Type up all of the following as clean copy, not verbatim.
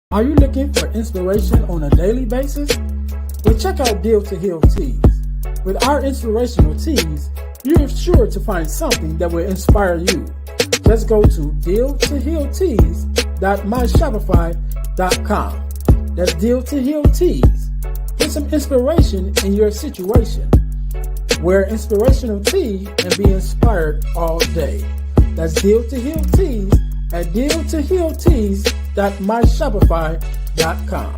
Are you looking for inspiration on a daily basis? Well, check out Deal to Heal Tees. With our inspirational tees, you're sure to find something that will inspire you. Just go to dealtohealtees.myshopify.com. That's Deal to Heal Tees. Get some inspiration in your situation. Wear inspirational tee and be inspired all day. That's Deal to Heal Tees at dealtohealtees.myshopify.com.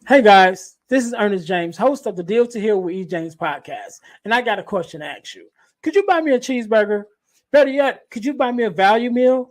Hey guys, this is Ernest James, host of the Deal to Heal with E. James podcast, and I got a question to ask you. Could you buy me a cheeseburger? Better yet, could you buy me a value meal?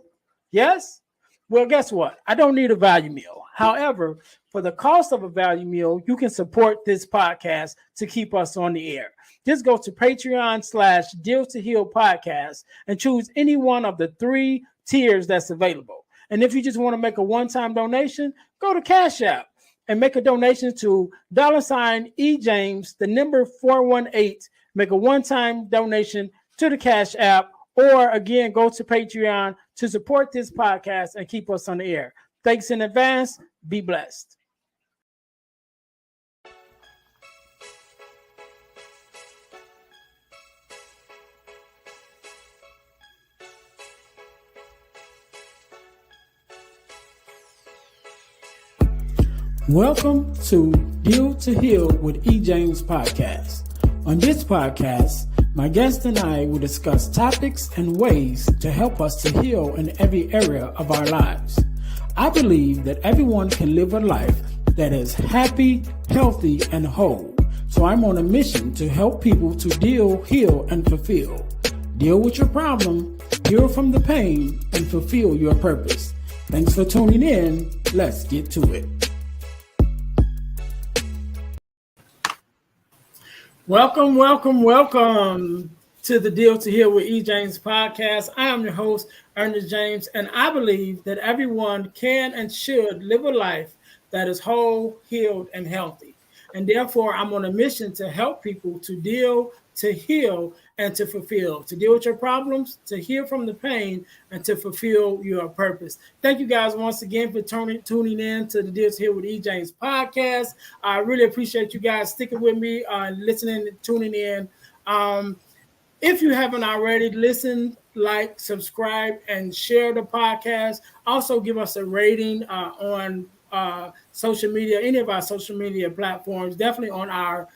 Yes? Well, guess what? I don't need a value meal. However, for the cost of a value meal, you can support this podcast to keep us on the air. Just go to Patreon/Deal to Heal podcast and choose any one of the 3 tiers that's available. And if you just want to make a one-time donation, go to Cash App and make a donation to $EJames, the number 418. Make a one-time donation to the Cash App, or again, go to Patreon to support this podcast and keep us on the air. Thanks in advance. Be blessed. Welcome to Deal to Heal with E. James podcast. On this podcast, my guest and I will discuss topics and ways to help us to heal in every area of our lives. I believe that everyone can live a life that is happy, healthy, and whole. So I'm on a mission to help people to deal, heal, and fulfill. Deal with your problem, heal from the pain, and fulfill your purpose. Thanks for tuning in. Let's get to it. Welcome to the Deal to Heal with E. James podcast. I am your host, Ernest James, and I believe that everyone can and should live a life that is whole, healed, and healthy. And therefore, I'm on a mission to help people to deal, to heal, and to fulfill, to deal with your problems, to heal from the pain, and to fulfill your purpose. Thank you guys once again for tuning in to the Deal to Heal with E. James podcast. I really appreciate you guys sticking with me, listening, tuning in. If you haven't already, listen, like, subscribe, and share the podcast. Also, give us a rating on social media, any of our social media platforms, definitely on our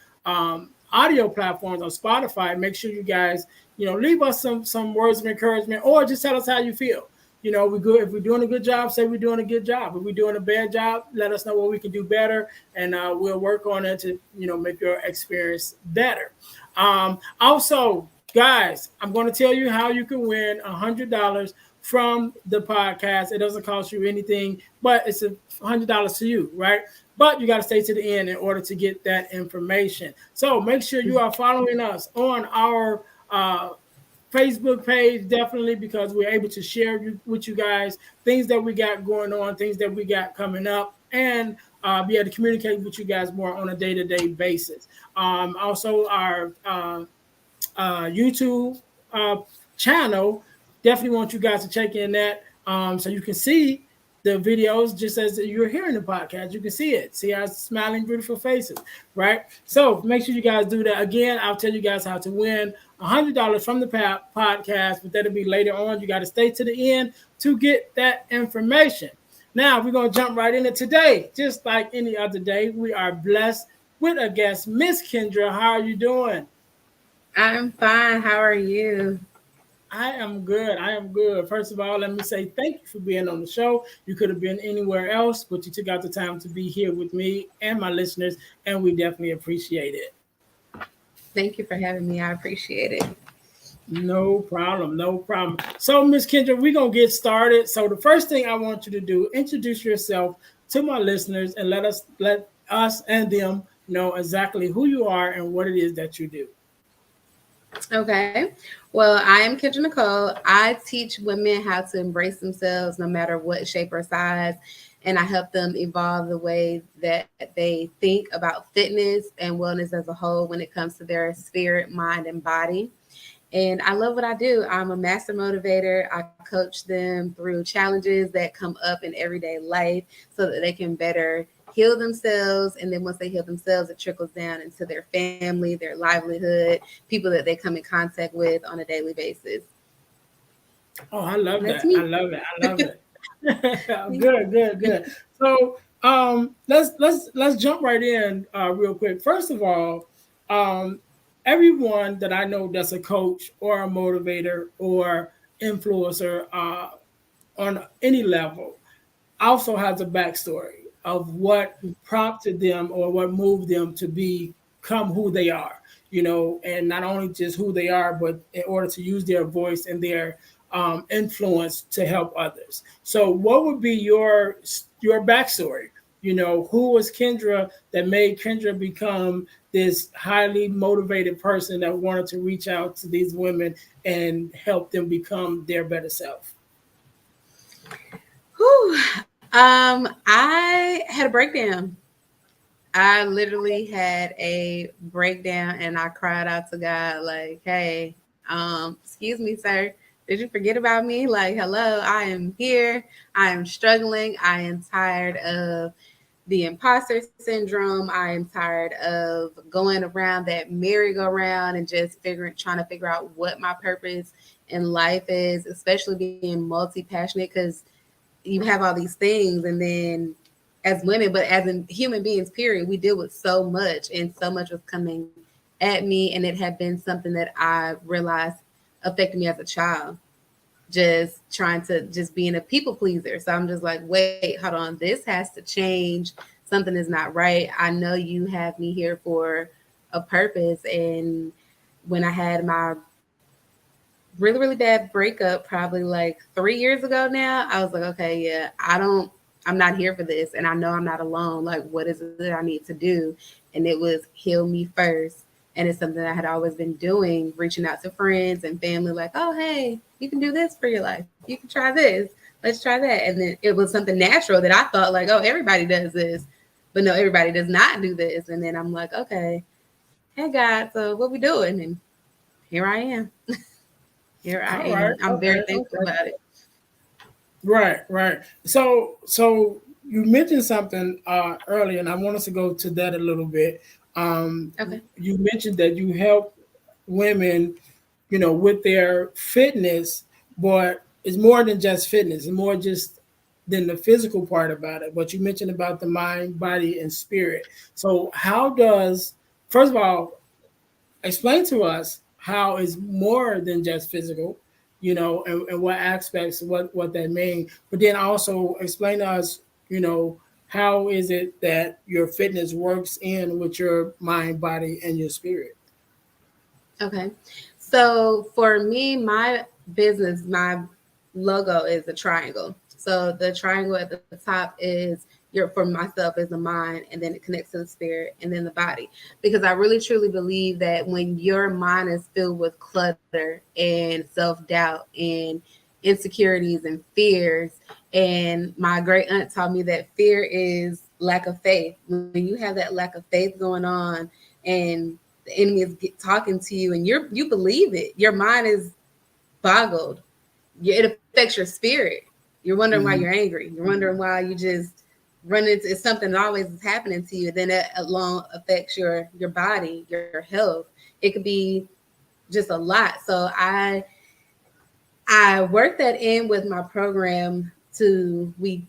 audio platforms on Spotify. Make sure you guys, leave us some words of encouragement, or just tell us how you feel. We're good. If we're doing a good job, say we're doing a good job. If we're doing a bad job, let us know what we can do better, and we'll work on it to, make your experience better. Also, guys, I'm going to tell you how you can win $100 from the podcast. It doesn't cost you anything, but it's $100 to you, right? But you got to stay to the end in order to get that information. So make sure you are following us on our Facebook page, definitely, because we're able to share with you guys things that we got going on, things that we got coming up, and be able to communicate with you guys more on a day-to-day basis. Also, our YouTube channel, definitely want you guys to check in that so you can see the videos just as you're hearing the podcast. You can see it, see our smiling, beautiful faces, right? So make sure you guys do that. Again, I'll tell you guys how to win $100 from the podcast, but that'll be later on. You got to stay to the end to get that information. Now, we're going to jump right into today. Just like any other day, we are blessed with a guest, Miss Kendra. How are you doing? I'm fine. How are you? I am good. First of all, let me say thank you for being on the show. You could have been anywhere else, but you took out the time to be here with me and my listeners, and we definitely appreciate it. Thank you for having me. I appreciate it. No problem. So, Miss Kendra, we're going to get started. So the first thing I want you to do, introduce yourself to my listeners and let us and them know exactly who you are and what it is that you do. Okay. Well, I am Kendra Nicole. I teach women how to embrace themselves no matter what shape or size. And I help them evolve the way that they think about fitness and wellness as a whole when it comes to their spirit, mind, and body. And I love what I do. I'm a master motivator. I coach them through challenges that come up in everyday life so that they can better heal themselves. And then once they heal themselves, it trickles down into their family, their livelihood, people that they come in contact with on a daily basis. Oh, I love And that's that. I me. love it. I love it. Good, good, good. So let's jump right in real quick. First of all, um, everyone that I know that's a coach or a motivator or influencer on any level also has a backstory of what prompted them or what moved them to become who they are, and not only just who they are, but in order to use their voice and their influence to help others. So, what would be your backstory? Who was Kendra that made Kendra become this highly motivated person that wanted to reach out to these women and help them become their better self? Whew. I had a breakdown. I literally had a breakdown and I cried out to God, like, hey, excuse me, sir. Did you forget about me? Like, hello, I am here. I am struggling. I am tired of the imposter syndrome. I am tired of going around that merry-go-round and just trying to figure out what my purpose in life is, especially being multi-passionate, because you have all these things, and then as women, but as in human beings, period, we deal with so much, and so much was coming at me, and it had been something that I realized affected me as a child, just trying to just being a people pleaser. So I'm just like, wait, hold on, this has to change. Something is not right. I know you have me here for a purpose. And when I had my really, really bad breakup, probably like 3 years ago now, I was like, okay, yeah, I'm not here for this. And I know I'm not alone. Like, what is it that I need to do? And it was heal me first. And it's something I had always been doing, reaching out to friends and family, like, oh, hey, you can do this for your life. You can try this. Let's try that. And then it was something natural that I thought, like, oh, everybody does this. But no, everybody does not do this. And then I'm like, okay, hey, God, so what we doing? And here I am. Here I All right. am. I'm Okay. very thankful Okay. about it. Right, right. So you mentioned something earlier, and I want us to go to that a little bit. Okay. You mentioned that you help women, with their fitness, but it's more than just fitness. It's more just than the physical part about it. But you mentioned about the mind, body, and spirit. So how does, first of all, explain to us how it's more than just physical, and what aspects, what that mean. But then also explain to us, how is it that your fitness works in with your mind, body, and your spirit? Okay. So for me, my business, my logo is a triangle. So the triangle at the top is your for myself is the mind, and then it connects to the spirit and then the body. Because I really truly believe that when your mind is filled with clutter and self-doubt and insecurities and fears, and my great aunt taught me that fear is lack of faith. When you have that lack of faith going on and the enemy is talking to you and you believe it, your mind is boggled. It affects your spirit. You're wondering why Mhm. you're angry. You're wondering why you just run into it's something that always is happening to you. Then it alone affects your body, your health. It could be just a lot. So I work that in with my program to we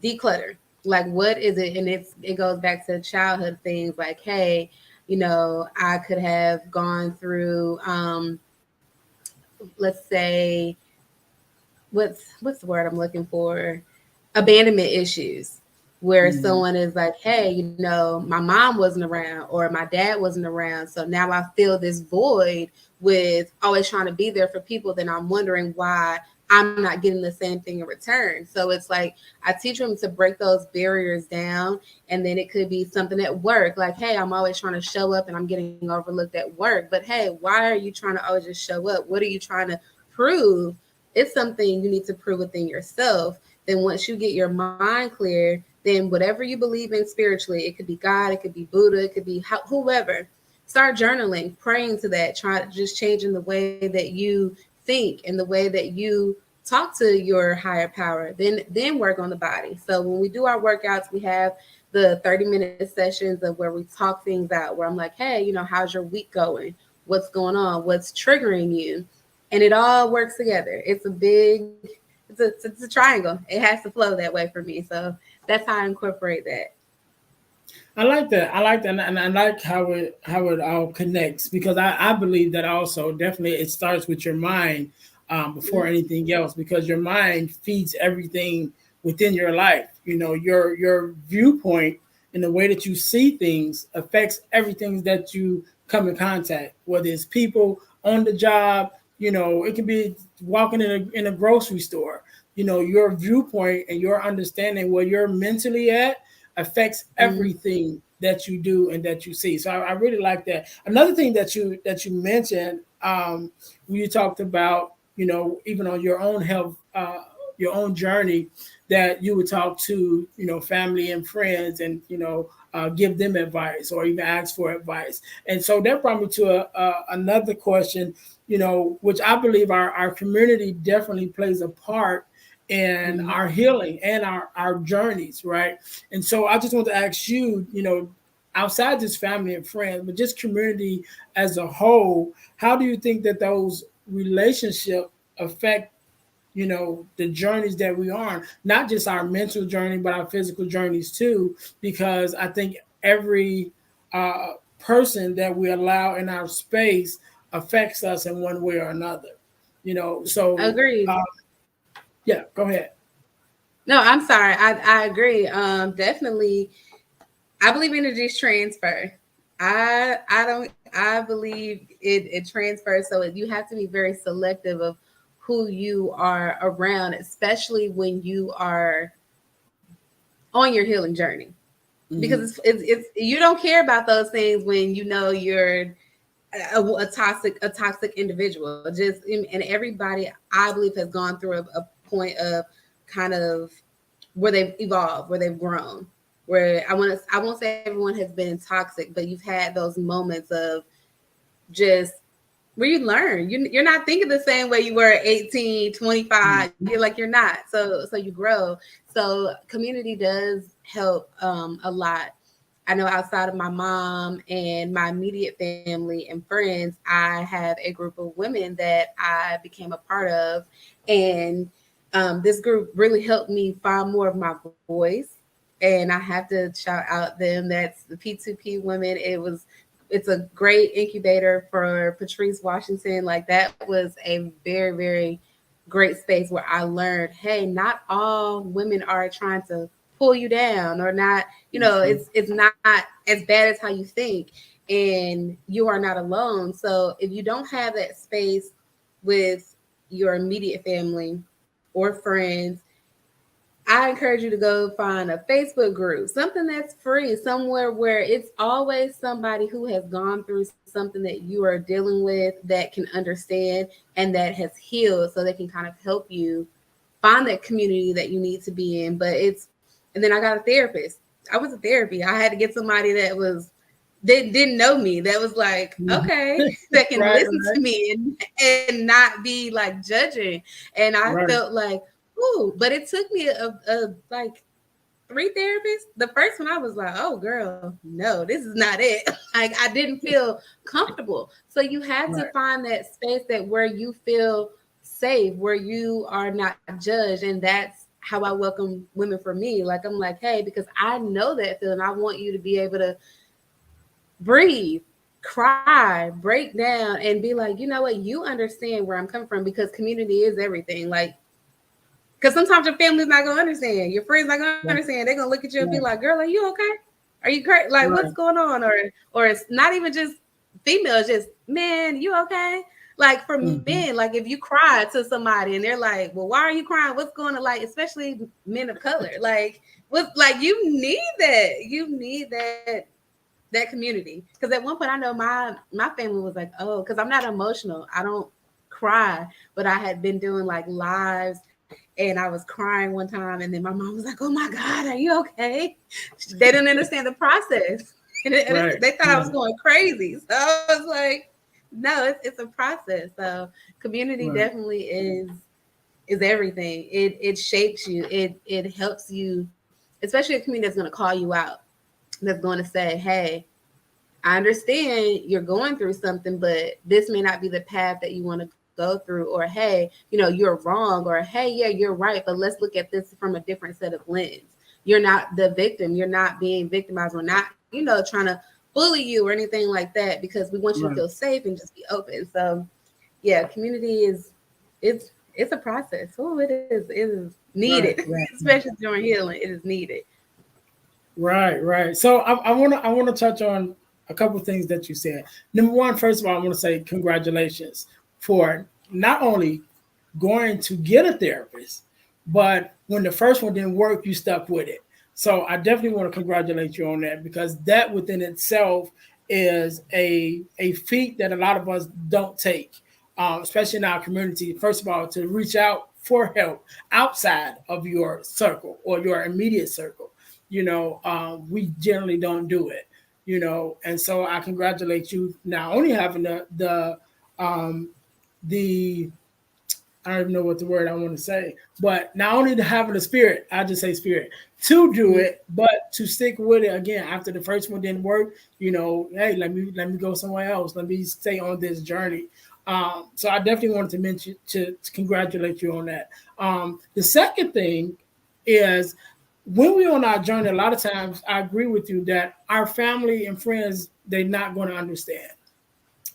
declutter. Like, what is it? And it goes back to childhood things like, hey, I could have gone through let's say, what's the word I'm looking for, abandonment issues, where Mhm. someone is like, hey, my mom wasn't around or my dad wasn't around, so now I feel this void with always trying to be there for people. Then I'm wondering why I'm not getting the same thing in return. So it's like I teach them to break those barriers down. And then it could be something at work, like, hey, I'm always trying to show up and I'm getting overlooked at work, but hey, why are you trying to always just show up? What are you trying to prove? It's something you need to prove within yourself. Then once you get your mind clear, then whatever you believe in spiritually, it could be God, it could be Buddha, it could be whoever, start journaling, praying to that, try just changing the way that you think and the way that you talk to your higher power. Then work on the body. So when we do our workouts, we have the 30-minute sessions of where we talk things out, where I'm like, hey, how's your week going? What's going on? What's triggering you? And it all works together. It's a triangle. It has to flow that way for me. So that's how I incorporate that. I like that. I like that, and I like how it all connects, because I believe that also definitely it starts with your mind before anything else, because your mind feeds everything within your life. Your viewpoint and the way that you see things affects everything that you come in contact, whether it's people on the job. It can be walking in a grocery store. Your viewpoint and your understanding where you're mentally at affects everything that you do and that you see. So I really like that. Another thing that you mentioned, when you talked about, even on your own health, your own journey, that you would talk to, family and friends, and give them advice or even ask for advice. And so that brought me to another question, which I believe our community definitely plays a part in our healing and our journeys, right? And so I just want to ask you, outside just family and friends, but just community as a whole, how do you think that those relationships affect, the journeys that we are on, not just our mental journey, but our physical journeys too? Because I think every person that we allow in our space affects us in one way or another, so Agreed. yeah, go ahead. No, I'm sorry. I agree. Definitely. I believe energies transfer. I believe it transfers. So you have to be very selective of who you are around, especially when you are on your healing journey, because it's you don't care about those things when you're a toxic individual. Just, and everybody, I believe, has gone through a point of kind of where they've evolved, where they've grown, where I won't say everyone has been toxic, but you've had those moments of just where you learn. You're not thinking the same way you were at 18, 25. You're not. So you grow. So community does help a lot. I know outside of my mom and my immediate family and friends, I have a group of women that I became a part of. And this group really helped me find more of my voice. And I have to shout out them. That's the P2P women. It's a great incubator for Patrice Washington. Like, that was a very, very great space where I learned, hey, not all women are trying to pull you down, or not, it's not as bad as how you think, and you are not alone. So if you don't have that space with your immediate family or friends, I encourage you to go find a Facebook group, something that's free, somewhere where it's always somebody who has gone through something that you are dealing with, that can understand and that has healed, so they can kind of help you find that community that you need to be in. And then I got a therapist. I was in therapy. I had to get somebody that didn't know me, that was like, okay, that can listen to me and not be like judging. And I felt like, ooh, but it took me like 3 therapists. The first one, I was like, oh girl, no, this is not it. Like, I didn't feel comfortable. So you have to find that space that where you feel safe, where you are not judged. And that's how I welcome women for me. Like, I'm like, hey, because I know that feeling. I want you to be able to breathe, cry, break down, and be like, you know what, you understand where I'm coming from, because community is everything. Like, because sometimes your family's not gonna understand, your friends not gonna understand. They're gonna look at you and be like, girl, are you okay? Are you crazy? Like, what's going on? Or it's not even just females, just men, you okay? Like, for men, like, if you cry to somebody and they're like, well, why are you crying? What's going on? Like, especially men of color, like, you need that community. Because at one point, I know my family was like, oh, because I'm not emotional, I don't cry, but I had been doing like lives, and I was crying one time, and then my mom was like, oh my God, are you okay? They didn't understand the process. Right. They thought I was going crazy. So I was like, no, it's a process. So community Right. definitely is everything. It shapes you. It helps you, especially a community that's going to call you out, that's going to say, hey, I understand you're going through something, but this may not be the path that you want to go through. Or, hey, you're wrong. Or, hey, yeah, you're right, but let's look at this from a different set of lens. You're not the victim. You're not being victimized. We're not, trying to bully you or anything like that, because we want you to Right. feel safe and just be open. So, yeah, community it's a process. Oh, it is needed, Right. Right. especially during healing. It is needed. Right, right. So I want to touch on a couple of things that you said. Number one, first of all, I want to say congratulations for not only going to get a therapist, but when the first one didn't work, you stuck with it. So I definitely want to congratulate you on that, because that within itself is a feat that a lot of us don't take, especially in our community. First of all, to reach out for help outside of your circle or your immediate circle. We generally don't do it. And so I congratulate you not only having um, the I don't even know what the word I want to say, but not only to having the spirit, I just say spirit, to do Mhm. it, but to stick with it again after the first one didn't work. Hey, let me go somewhere else. Let me stay on this journey. So I definitely wanted to mention to congratulate you on that. The second thing is, when we're on our journey, a lot of times I agree with you that our family and friends, they're not going to understand.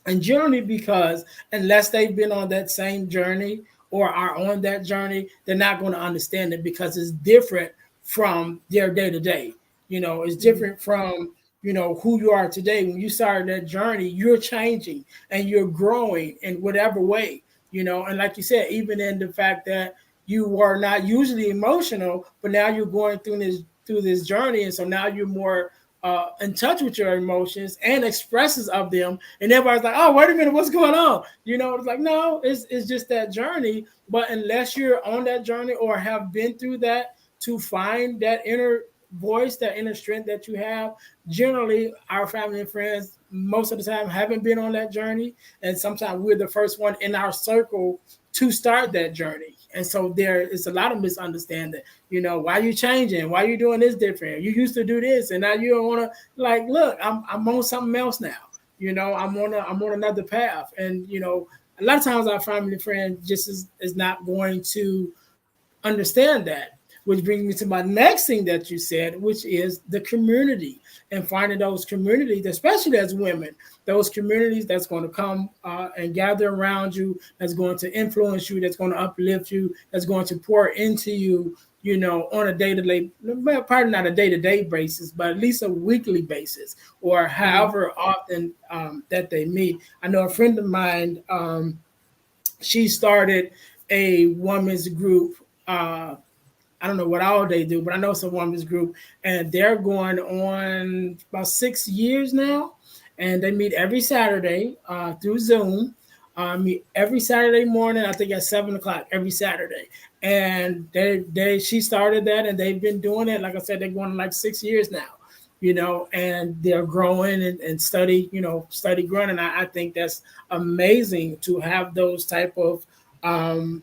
And generally, because unless they've been on that same journey or are on that journey, they're not going to understand it, because it's different from their day to day. It's different from, who you are today. When you started that journey, you're changing and you're growing in whatever way. And like you said, even in the fact that you were not usually emotional, but now you're going through this journey, and so now you're more in touch with your emotions and expresses of them, and everybody's like, "Oh, wait a minute, what's going on?" It's like, no, it's just that journey. But unless you're on that journey or have been through that to find that inner voice, that inner strength that you have, generally our family and friends most of the time haven't been on that journey, and sometimes we're the first one in our circle to start that journey. And so there is a lot of misunderstanding. Why you changing? Why you doing this different? You used to do this, and now you don't want to. Like, look, I'm on something else now. I'm on another path, and a lot of times our family and friends just is not going to understand that. Which brings me to my next thing that you said, which is the community, and finding those communities, especially as women, those communities that's going to come and gather around you, that's going to influence you, that's going to uplift you, that's going to pour into you, on a day-to-day, probably not a day-to-day basis, but at least a weekly basis, or Mhm. however often that they meet. I know a friend of mine, she started a women's group. I don't know what all they do, but I know it's a women's group, and they're going on about 6 years now, and they meet every Saturday through Zoom. Meet every Saturday morning, I think at 7 o'clock every Saturday, and she started that, and they've been doing it. Like I said, they're going on like 6 years now. And they're growing and study growing. And I think that's amazing to have those type of um,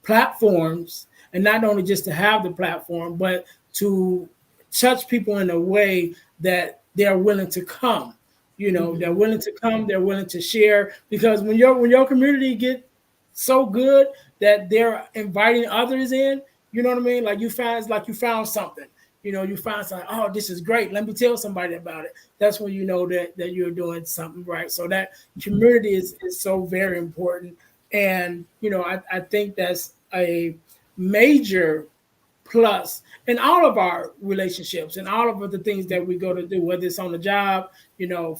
platforms, and not only just to have the platform, but to touch people in a way that they're willing to come. They're Mhm. willing to come. They're willing to share, because when your community get so good that they're inviting others in, you know what I mean? Like, it's like you found something. You find something. Oh, this is great. Let me tell somebody about it. That's when you know that you're doing something right. So that community is so very important. And I think that's a major plus in all of our relationships and all of the things that we go to do, whether it's on the job,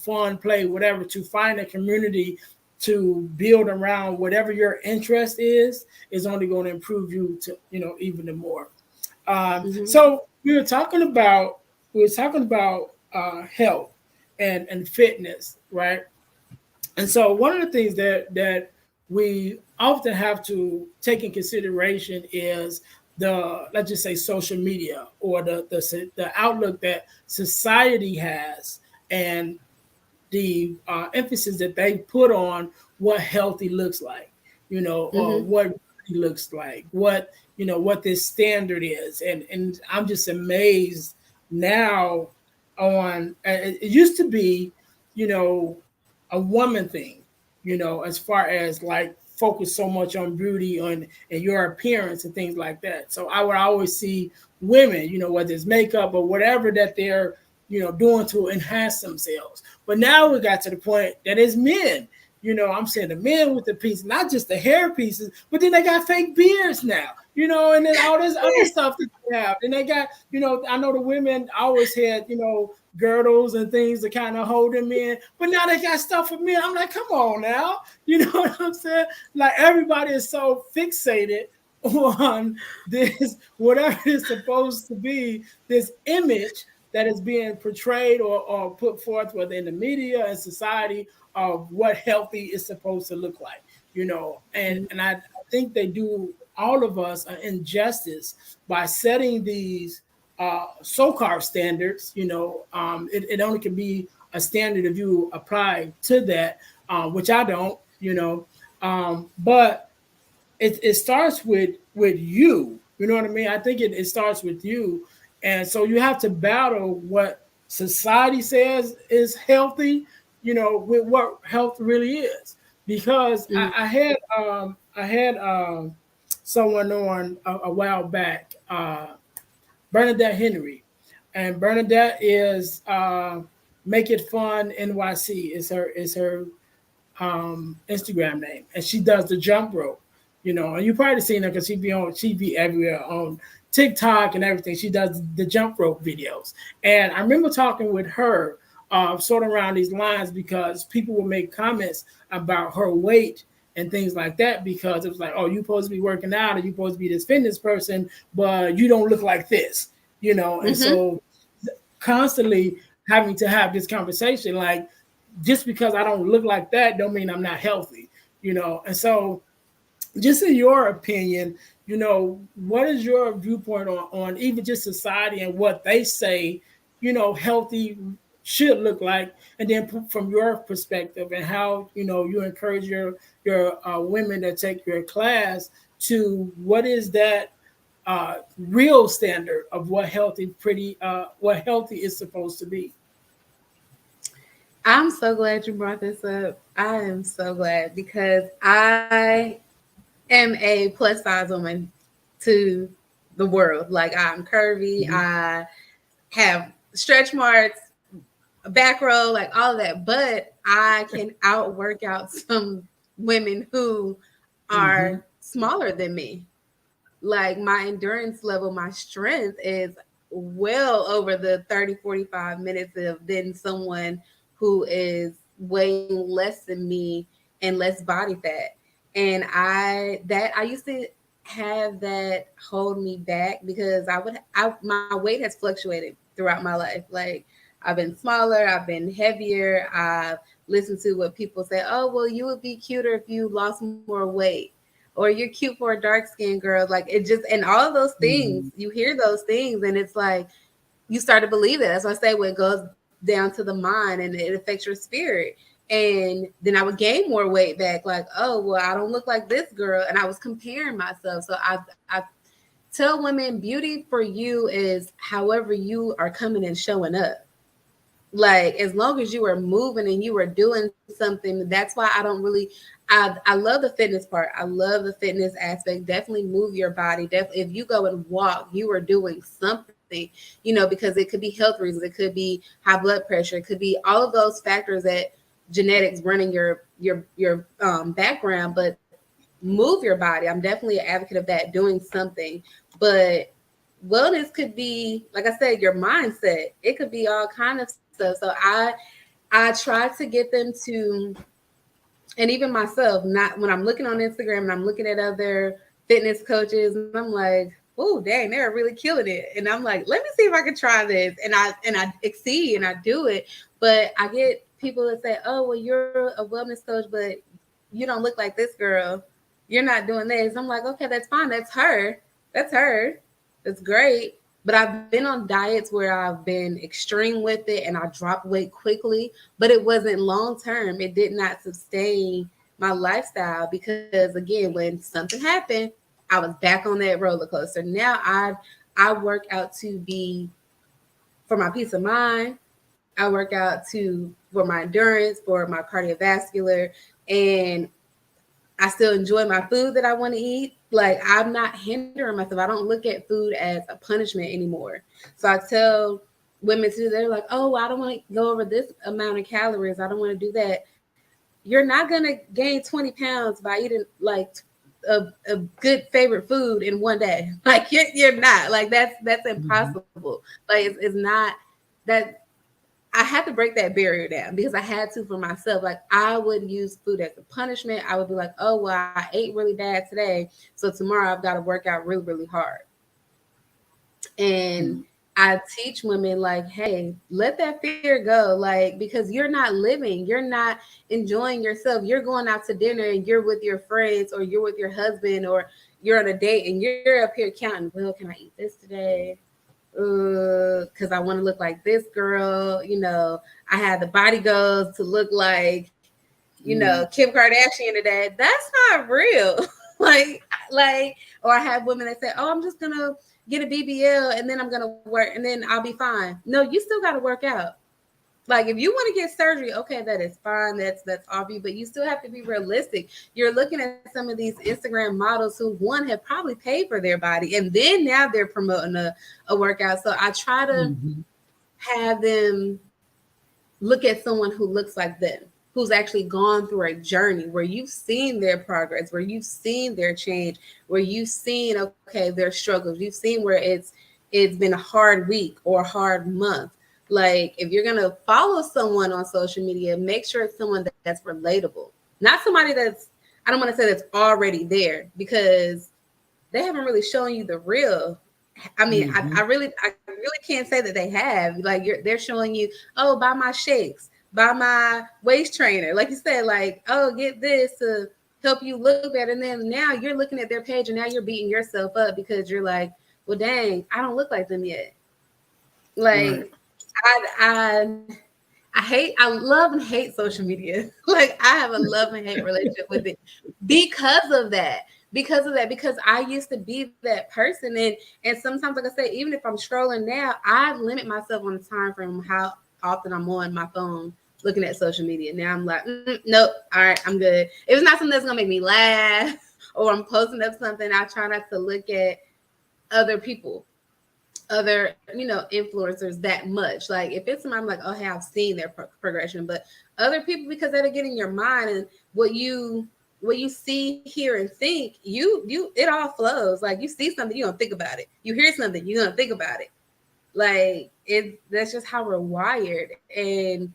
fun, play, whatever, to find a community to build around whatever your interest is only going to improve you to, even more. Mhm. So we were talking about health and fitness, right? And so one of the things that we often have to take in consideration is the, let's just say, social media, or the outlook that society has, and the emphasis that they put on what healthy looks like, or Mm-hmm. what beauty looks like, what this standard is. And I'm just amazed now on, it used to be, you know, a woman thing, as far as like focus so much on beauty and your appearance and things like that. So I would always see women, whether it's makeup or whatever that they're, doing to enhance themselves. But now we got to the point that it's men. I'm saying the men with the pieces, not just the hair pieces, but then they got fake beards now, and then all this other stuff that they have. And they got, I know the women always had, girdles and things to kind of hold them in, but now they got stuff for men. I'm like, come on now. You know what I'm saying? Like, everybody is so fixated on this, whatever it's supposed to be, this image that is being portrayed or put forth within the media and society of what healthy is supposed to look like, and I think they do all of us an injustice by setting these so-called standards. It only can be a standard if you apply to that, which I don't, but it starts with you. You know what I mean? I think it starts with you. And so you have to battle what society says is healthy, with what health really is. Because Mm-hmm. I had someone on a while back, Bernadette Henry, and Bernadette is Make It Fun NYC is her Instagram name, and she does the jump rope. And you probably seen her because she be everywhere on TikTok and everything. She does the jump rope videos, and I remember talking with her, sort of around these lines, because people would make comments about her weight and things like that, because it was like, oh, you supposed to be working out, or you supposed to be this fitness person, but you don't look like this, and Mm-hmm. so constantly having to have this conversation, like, just because I don't look like that don't mean I'm not healthy, and so just in your opinion, what is your viewpoint on even just society and what they say, healthy should look like, and then from your perspective, and how, you encourage your women that take your class to what is that real standard of what healthy is supposed to be. I'm so glad you brought this up. I am so glad because I am a plus size woman to the world. Like, I'm curvy, Mhm. I have stretch marks, a back row, like all of that. But I can out work out some women who Mhm. are smaller than me. Like, my endurance level, my strength is well over the 30, 45 minutes of than someone who is weighing less than me and less body fat. And I used to have that hold me back because my weight has fluctuated throughout my life. Like, I've been smaller, I've been heavier, I've listened to what people say, oh, well, you would be cuter if you lost more weight, or you're cute for a dark skinned girl. Like, it just, and all of those things, Mhm. you hear those things, and it's like you start to believe it. That's why I say, when it goes down to the mind and it affects your spirit. And then I would gain more weight back, like, oh, well, I don't look like this girl. And I was comparing myself. So I tell women, beauty for you is however you are coming and showing up. Like, as long as you are moving and you are doing something. That's why I don't really, I love the fitness part. I love the fitness aspect. Definitely move your body. Definitely, if you go and walk, you are doing something, because it could be health reasons, it could be high blood pressure, it could be all of those factors that genetics running your background. But move your body. I'm definitely an advocate of that, doing something. But wellness could be, like I said, your mindset. It could be all kind of stuff. So I try to get them to, and even myself, not when I'm looking on Instagram and I'm looking at other fitness coaches, and I'm like, oh, dang, they're really killing it. And I'm like, let me see if I can try this. And I exceed and I do it. But I get people that say, oh, well, you're a wellness coach, but you don't look like this girl. You're not doing this. I'm like, okay, that's fine. That's her. That's her. That's great. But I've been on diets where I've been extreme with it and I dropped weight quickly, but it wasn't long term. It did not sustain my lifestyle because again, when something happened, I was back on that roller coaster. Now I work out to be for my peace of mind. I work out to for my endurance, for my cardiovascular, and I still enjoy my food that I want to eat. Like I'm not hindering myself. I don't look at food as a punishment anymore. So I tell women too, they're like, oh, I don't want to go over this amount of calories. I don't want to do that. You're not gonna gain 20 pounds by eating like a good favorite food in one day. Like you're not. Like that's Mhm. impossible. Like it's not that I had to break that barrier down because I had to for myself. Like I would use food as a punishment. I would be like, oh well, I ate really bad today, so tomorrow I've got to work out really, really hard. And Mhm. I teach women like, hey, let that fear go. Like, because you're not living, you're not enjoying yourself. You're going out to dinner and you're with your friends or you're with your husband or you're on a date and you're up here counting, well, can I eat this today? Because I want to look like this girl. You know, I had the body goals to look like, you know, Mhm. Kim Kardashian today. That's not real. like, or I have women that say, oh, I'm just gonna get a BBL and then I'm gonna work and then I'll be fine. No, you still got to work out. Like if you want to get surgery, okay, that is fine. That's off you, but you still have to be realistic. You're looking at some of these Instagram models who one have probably paid for their body and then now they're promoting a workout. So I try to Mhm. have them look at someone who looks like them, who's actually gone through a journey where you've seen their progress, where you've seen their change, where you've seen okay their struggles, you've seen where it's been a hard week or a hard month. Like if you're gonna follow someone on social media, make sure it's someone that's relatable, not somebody that's I don't want to say that's already there because they haven't really shown you the real. I mean, Mhm. I really can't say that they have. Like they're showing you, oh, buy my shakes, buy my waist trainer, like you said, like oh, get this to help you look better. And then now you're looking at their page and now you're beating yourself up because you're like, well, dang, I don't look like them yet. Right. Like I I love and hate social media. Like I have a love and hate relationship with it because of that. Because of that, because I used to be that person, and sometimes, like I say, even if I'm scrolling now, I limit myself on the time frame how often I'm on my phone looking at social media. Now I'm like, nope, all right, I'm good. If it's not something that's gonna make me laugh, or I'm posting up something, I try not to look at other people, other influencers that much. Like if it's somebody I'm like, oh hey, I've seen their progression, but other people, because that'll get in your mind, and what you see, hear, and think, you it all flows. Like you see something, you're gonna think about it. You hear something, you're gonna think about it. Like that's just how we're wired. And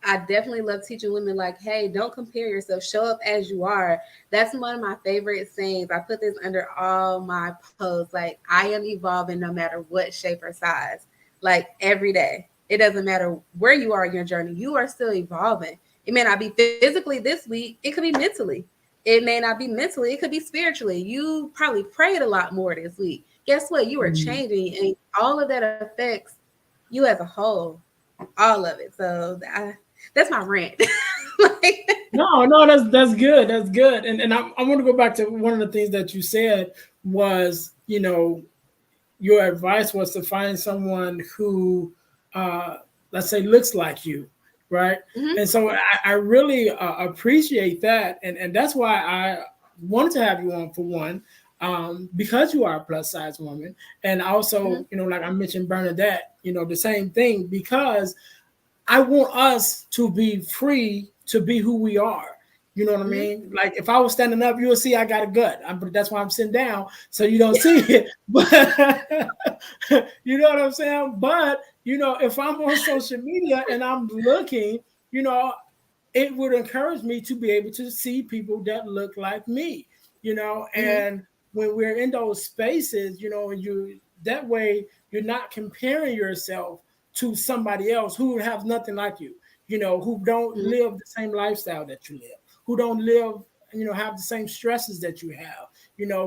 I definitely love teaching women like, hey, don't compare yourself. Show up as you are. That's one of my favorite sayings. I put this under all my posts. Like, I am evolving no matter what shape or size. Like every day. It doesn't matter where you are in your journey. You are still evolving. It may not be physically this week. It could be mentally. It may not be mentally. It could be spiritually. You probably prayed a lot more this week. Guess what? You are Mhm. changing, and all of that affects you as a whole, all of it. So that's my rant. Like, No, no, that's good. That's good. And I want to go back to one of the things that you said was, your advice was to find someone who, uh, let's say, looks like you, right? mhm, And so I really appreciate that, and that's why I wanted to have you on for one, because you are a plus size woman, and mhm, also, like I mentioned, Bernadette, the same thing, because I want us to be free to be who we are. You know what I mhm, mean? Like if I was standing up, you'll see I got a gut. But that's why I'm sitting down, so you don't see it. But you know what I'm saying? But if I'm on social media and I'm looking, you know, it would encourage me to be able to see people that look like me. mhm, And when we're in those spaces, you that way you're not comparing yourself to somebody else who has nothing like you, who don't mhm, live the same lifestyle that you live, who don't live, have the same stresses that you have,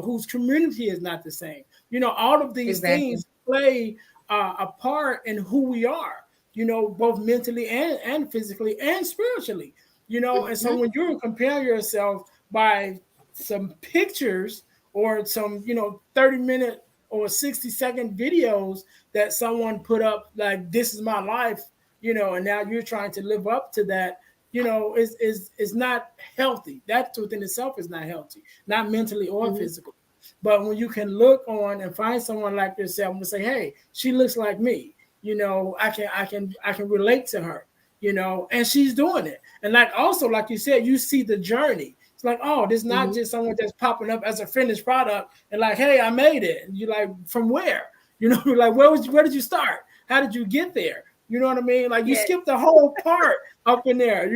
whose community is not the same. All of these Exactly. things play a part in who we are, both mentally and physically and spiritually, and so Mhm. when you're comparing yourself by some pictures or some 30-minute or 60-second videos that someone put up, like, this is my life, and now you're trying to live up to that, is not healthy. That within itself is not healthy, not mentally or Mhm. physically. But when you can look on and find someone like yourself and say, hey, she looks like me, I can relate to her, and she's doing it. And like, also, like you said, you see the journey. It's like, oh, this is not Mhm. just someone that's popping up as a finished product and like, hey, I made it. And you're like, from where? Like, where did you start? How did you get there? You know what I mean? Like, you Yes. skipped the whole part up in there,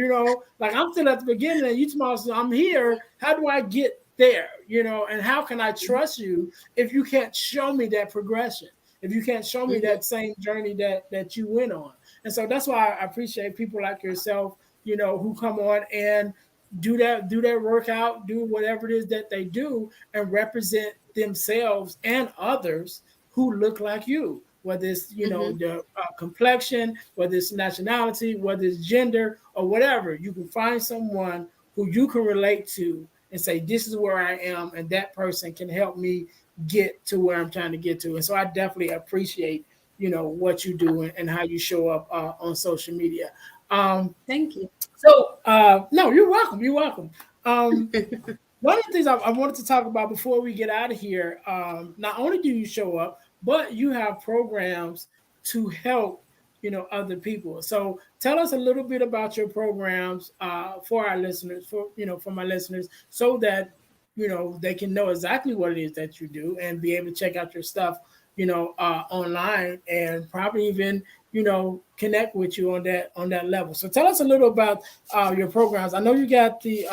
like, I'm still at the beginning and you tomorrow, so I'm here. How do I get there? And how can I Mhm. trust you if you can't show me that progression? If you can't show me Mhm. that same journey that you went on? And so that's why I appreciate people like yourself, who come on and do their workout, do whatever it is that they do, and represent themselves and others who look like you, whether it's Mhm. the complexion, whether it's nationality, whether it's gender, or whatever. You can find someone who you can relate to and say, this is where I am, and that person can help me get to where I'm trying to get to. And so I definitely appreciate what you do and how you show up on social media. um, Thank you. no, you're welcome. You're welcome. Um, One of the things I wanted to talk about before we get out of here, not only do you show up, but you have programs to help, other people. So tell us a little bit about your programs for our listeners, for my listeners, so that they can know exactly what it is that you do and be able to check out your stuff, online, and probably even connect with you on that level. So tell us a little about your programs. I know you got the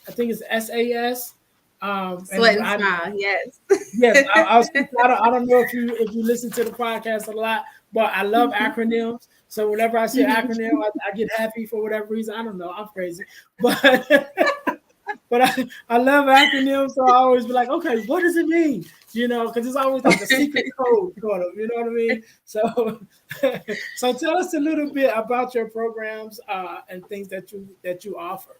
I think it's SAS. And Sweat and smile. Yes. yes, I don't know if you listen to the podcast a lot, but I love acronyms. So whenever I see an Mhm. acronym, I get happy for whatever reason. I don't know. I'm crazy, but but I love acronyms. So I always be like, okay, what does it mean? Because it's always like a secret code, sort of. You know what I mean? So so tell us a little bit about your programs and things that you offer.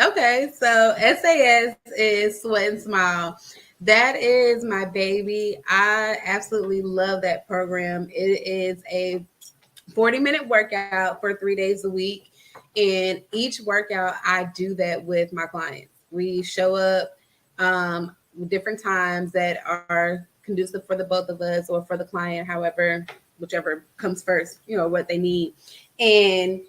Okay, so SAS is Sweat and Smile. That is my baby. I absolutely love that program. It is a 40-minute workout for 3 days a week. And each workout, I do that with my clients. We show up with different times that are conducive for the both of us or for the client, however, whichever comes first, what they need. And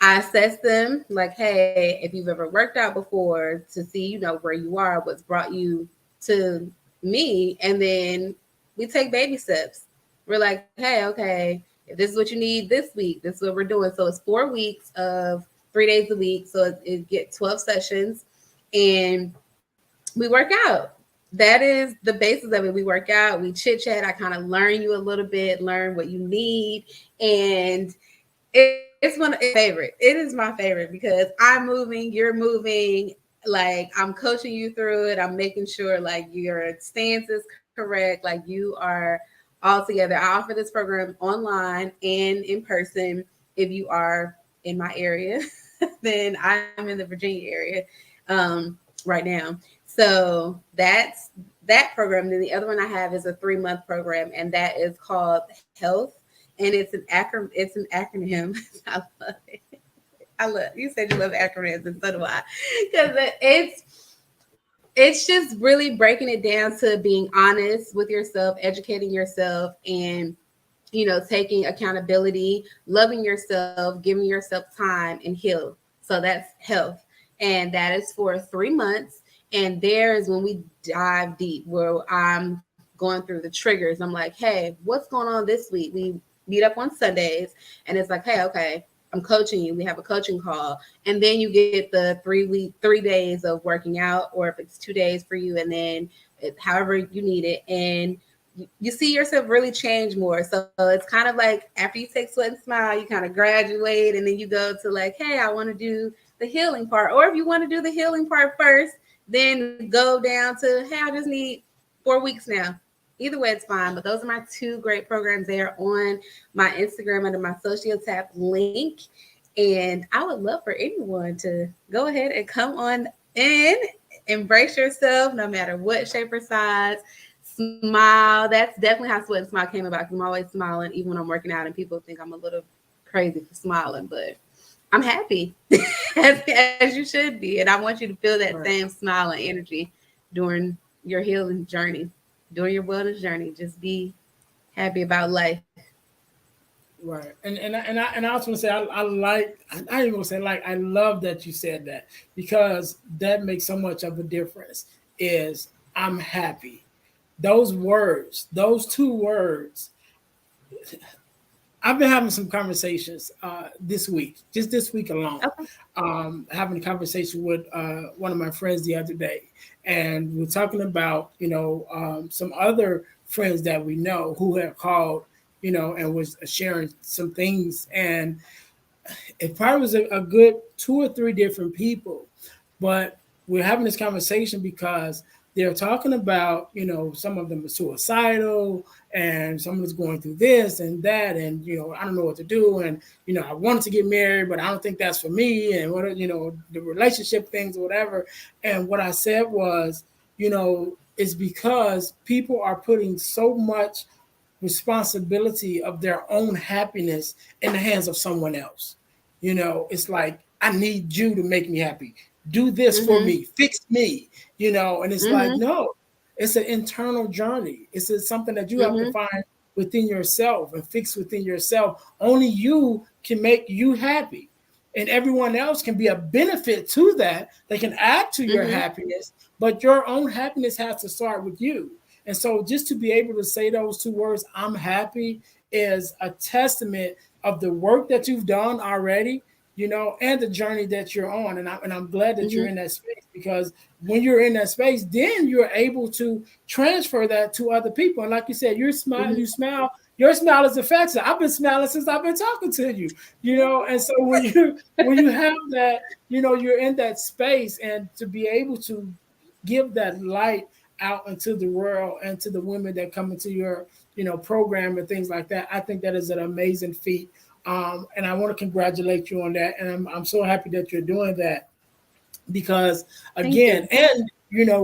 I assess them like, hey, if you've ever worked out before, to see, where you are, what's brought you to me. And then we take baby steps. We're like, hey, okay, if this is what you need this week, this is what we're doing. So it's 4 weeks of 3 days a week. So it get 12 sessions and we work out. That is the basis of it. We work out, we chit chat. I kind of learn you a little bit, learn what you need. And it's one of my favorite. It is my favorite because I'm moving, you're moving. Like, I'm coaching you through it. I'm making sure like your stance is correct. Like, you are all together. I offer this program online and in person. If you are in my area, then I'm in the Virginia area right now. So that's that program. Then the other one I have is a 3 month program, and that is called Health, and it's an acronym. I love it. I love you said you love acronyms, and so do I, because it's just really breaking it down to being honest with yourself, educating yourself, and taking accountability, loving yourself, giving yourself time, and heal. So that's health, and that is for 3 months. And there is when we dive deep, where I'm going through the triggers. I'm like, hey, what's going on this week? We meet up on Sundays, and it's like, hey, okay, I'm coaching you. We have a coaching call, and then you get the 3 days of working out, or if it's 2 days for you, and then however you need it, and you see yourself really change more. So it's kind of like after you take Sweat and Smile, you kind of graduate, and then you go to like, hey, I want to do the healing part. Or if you want to do the healing part first, then go down to, hey, I just need 4 weeks now. Either way, it's fine. But those are my two great programs there on my Instagram under my Sociotap link. And I would love for anyone to go ahead and come on in, embrace yourself, no matter what shape or size. Smile. That's definitely how Sweat and Smile came about. Because I'm always smiling, even when I'm working out, and people think I'm a little crazy for smiling, but I'm happy as you should be. And I want you to feel that same smile and energy during your healing journey, during your wellness journey. Just be happy about life. Right. And I also want to say I ain't gonna say like I love that you said that, because that makes so much of a difference. Is I'm happy. Those words, those two words, I've been having some conversations this week, just this week alone. Okay. Having a conversation with one of my friends the other day, and we're talking about some other friends that we know who have called, and was sharing some things, and it probably was a good two or three different people, but we're having this conversation because they're talking about, some of them are suicidal and someone's going through this and that. And, I don't know what to do. And, I wanted to get married, but I don't think that's for me. And what, the relationship things or whatever. And what I said was, it's because people are putting so much responsibility of their own happiness in the hands of someone else. It's like, I need you to make me happy. Do this for me, fix me, and it's like, no, it's an internal journey. It's something that you have to find within yourself and fix within yourself. Only you can make you happy, and everyone else can be a benefit to that. They can add to your happiness, but your own happiness has to start with you. And so just to be able to say those two words, I'm happy, is a testament of the work that you've done already, and the journey that you're on. And I'm glad that you're in that space, because when you're in that space, then you're able to transfer that to other people. And like you said, you're smiling, you smile, your smile is infectious. I've been smiling since I've been talking to you, and so when you have that, you're in that space, and to be able to give that light out into the world and to the women that come into your, program and things like that, I think that is an amazing feat. And I want to congratulate you on that. And I'm so happy that you're doing that, because again, and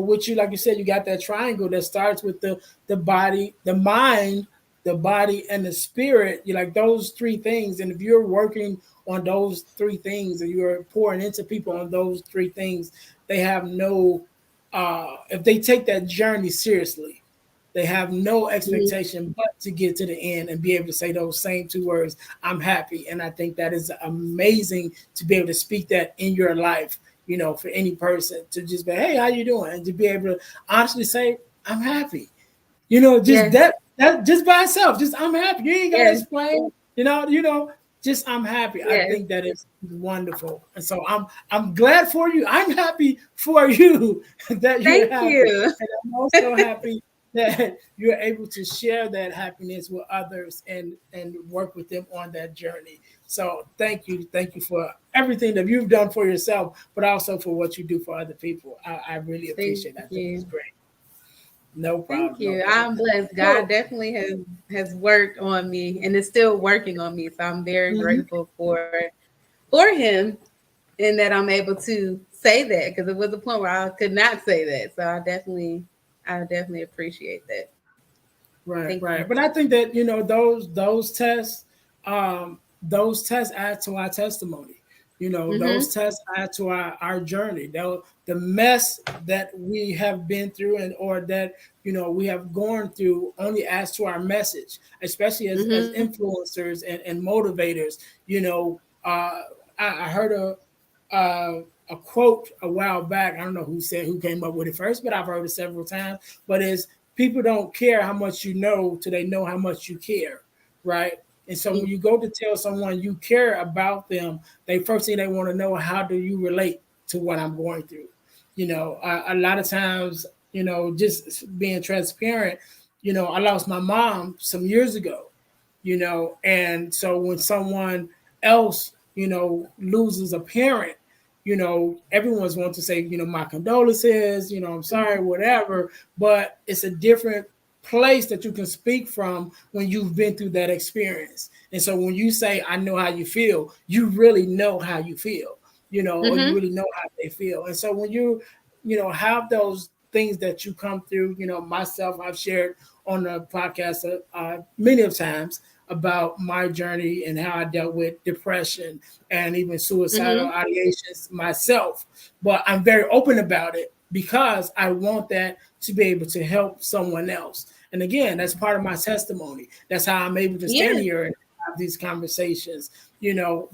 with you, like you said, you got that triangle that starts with the body, the mind, the body, and the spirit. You like those three things. And if you're working on those three things, and you're pouring into people on those three things, they have no, if they take that journey seriously, they have no expectation but to get to the end and be able to say those same two words, I'm happy. And I think that is amazing to be able to speak that in your life, for any person to just be, hey, how you doing? And to be able to honestly say, I'm happy. That just by itself, just I'm happy. You ain't got to explain, just I'm happy. I think that is wonderful. And so I'm glad for you. I'm happy for you that you're happy. You. And I'm also happy that you're able to share that happiness with others and work with them on that journey. So thank you for everything that you've done for yourself, but also for what you do for other people. I really appreciate that. It's great. No problem. Thank you. I'm blessed. God definitely has worked on me and is still working on me. So I'm very grateful for him, and that I'm able to say that, because it was a point where I could not say that. So I definitely appreciate that. Right. But I think that, those tests add to our testimony. Those tests add to our journey. The mess that we have been through or that, we have gone through only adds to our message, especially as influencers and motivators. I heard a quote a while back. I don't know who came up with it first, but I've heard it several times. But it's, people don't care how much you know till they know how much you care, right? And so when you go to tell someone you care about them, first thing they want to know, how do you relate to what I'm going through? A lot of times, just being transparent, I lost my mom some years ago, and so when someone else, loses a parent, everyone's want to say, my condolences, I'm sorry, whatever, but it's a different place that you can speak from when you've been through that experience. And so when you say, I know how you feel, you really know how you feel, or you really know how they feel. And so when have those things that you come through, myself, I've shared on the podcast many of times about my journey and how I dealt with depression and even suicidal ideations myself. But I'm very open about it because I want that to be able to help someone else. And again, that's part of my testimony. That's how I'm able to stand here and have these conversations,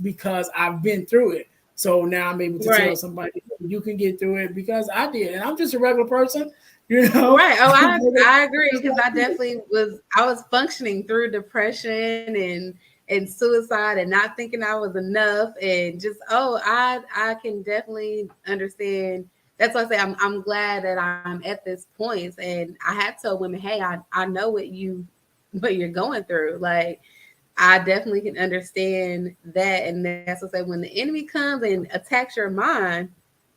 because I've been through it. So now I'm able to tell somebody, you can get through it because I did. And I'm just a regular person, Right. Oh, I agree, because I definitely was functioning through depression and suicide and not thinking I was enough, and just I can definitely understand. That's why I say I'm glad that I'm at this point, and I have told women, hey, I know what you're going through. Like, I definitely can understand that, and that's what I say, when the enemy comes and attacks your mind,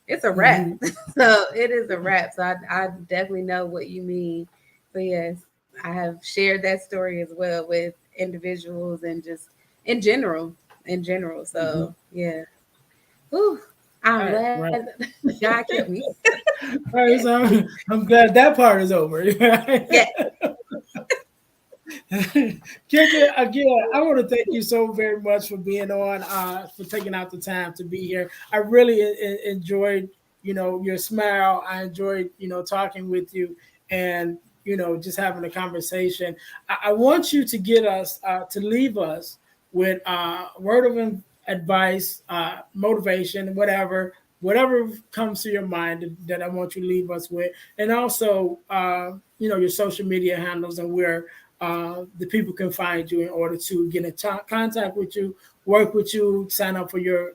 it's a wrap. So it is a wrap. So I definitely know what you mean. So yes, I have shared that story as well with individuals and just in general. So yeah. Whew, I'm glad God kept me. Right, so I'm glad that part is over. Yeah. Kendra, again, I want to thank you so very much for being on, for taking out the time to be here. I really enjoyed, your smile. I enjoyed, talking with you and, just having a conversation. I want you to get us, to leave us with word of advice, motivation, whatever comes to your mind that I want you to leave us with. And also, your social media handles and where the people can find you in order to get in contact with you, work with you, sign up for your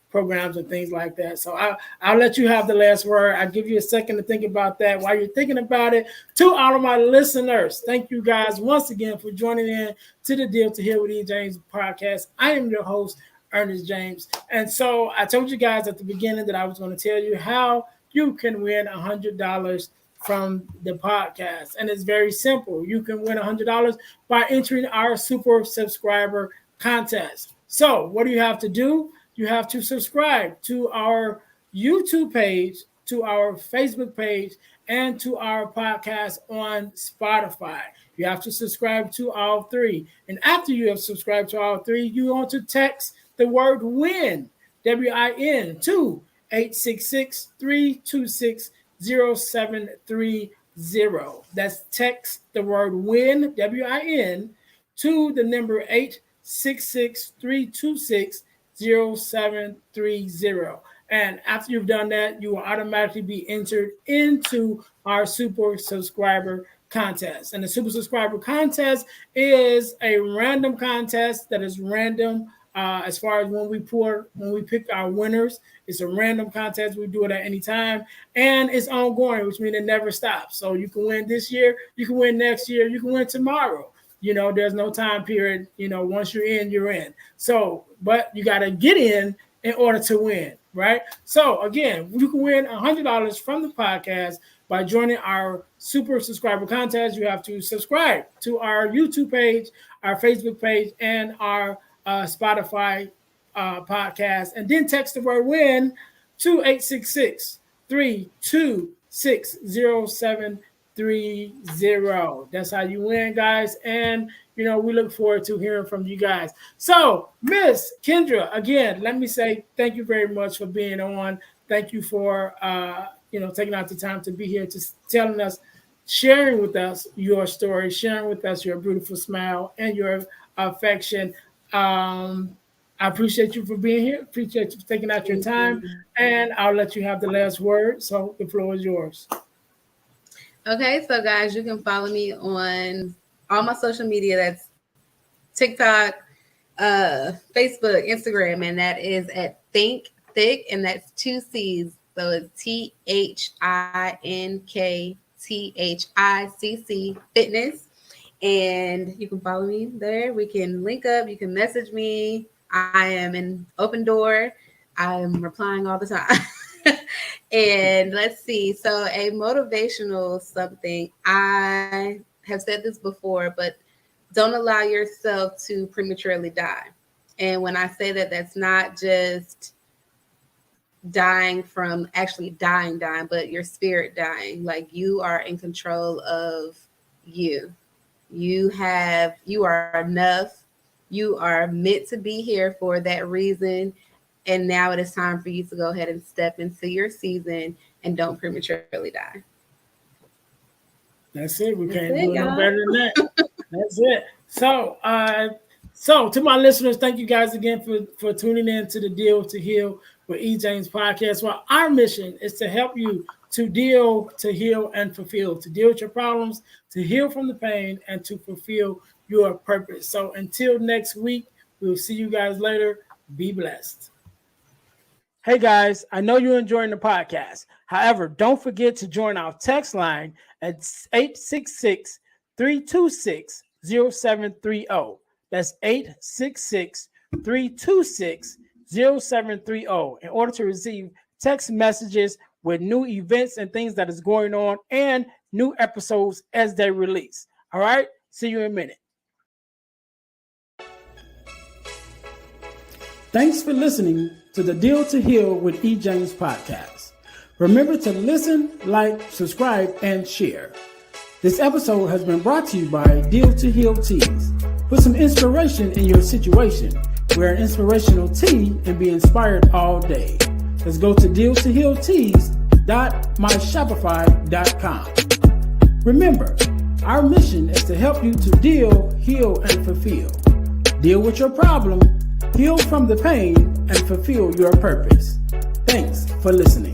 programs and things like that. So I'll let you have the last word. I'll give you a second to think about that. While you're thinking about it, to all of my listeners, thank you guys once again for joining in to the Deal to Heal with E. James podcast. I am your host, Ernest James. And so I told you guys at the beginning that I was going to tell you how you can win $100 from the podcast. And it's very simple. You can win $100 by entering our super subscriber contest. So what do you have to do? You have to subscribe to our YouTube page, to our Facebook page, and to our podcast on Spotify. You have to subscribe to all three. And after you have subscribed to all three, you want to text the word WIN, WIN, to 866-326-0730. That's text the word WIN, WIN, to the number 866-326-0730. And after you've done that, you will automatically be entered into our super subscriber contest. And the super subscriber contest is a random contest that is random. As far as when we pick our winners, it's a random contest. We do it at any time, and it's ongoing, which means it never stops. So you can win this year, you can win next year, you can win tomorrow. There's no time period. Once you're in, you're in. So, but you got to get in order to win, right? So again, you can win $100 from the podcast by joining our super subscriber contest. You have to subscribe to our YouTube page, our Facebook page, and our Spotify podcast, and then text the word WIN to 866-326-0730. That's how you win, guys. And we look forward to hearing from you guys. So, Miss Kendra, again, let me say thank you very much for being on. Thank you for taking out the time to be here, to telling us, sharing with us your story, sharing with us your beautiful smile and your affection. I appreciate you for being here. Appreciate you for taking out your time. And I'll let you have the last word. So the floor is yours. Okay, so guys, you can follow me on all my social media. That's TikTok, Facebook, Instagram, and that is at Think Thick, and that's 2 C's. So it's THINKTHICC Fitness. And you can follow me there. We can link up. You can message me. I am an open door. I am replying all the time. And let's see. So a motivational something, I have said this before, but don't allow yourself to prematurely die. And when I say that, that's not just dying from actually dying, but your spirit dying. Like you are in control of you. You are enough. You are meant to be here for that reason. And now it is time for you to go ahead and step into your season and don't prematurely die. That's it. We can't do no better than that. That's it. So to my listeners, thank you guys again for tuning in to the Deal to Heal with E. James podcast. Well, our mission is to help you to deal, to heal, and fulfill, to deal with your problems, to heal from the pain, and to fulfill your purpose. So until next week, we'll see you guys later. Be blessed. Hey guys, I know you're enjoying the podcast. However, don't forget to join our text line at 866-326-0730. That's 866-326-0730 in order to receive text messages with new events and things that is going on and new episodes as they release. All right, see you in a minute. Thanks for listening to the Deal to Heal with E. James podcast. Remember to listen, like, subscribe, and share. This episode has been brought to you by Deal to Heal Teas. Put some inspiration in your situation. Wear an inspirational tea and be inspired all day. Let's go to dealtohealteas.myshopify.com. Remember, our mission is to help you to deal, heal, and fulfill. Deal with your problem, heal from the pain, and fulfill your purpose. Thanks for listening.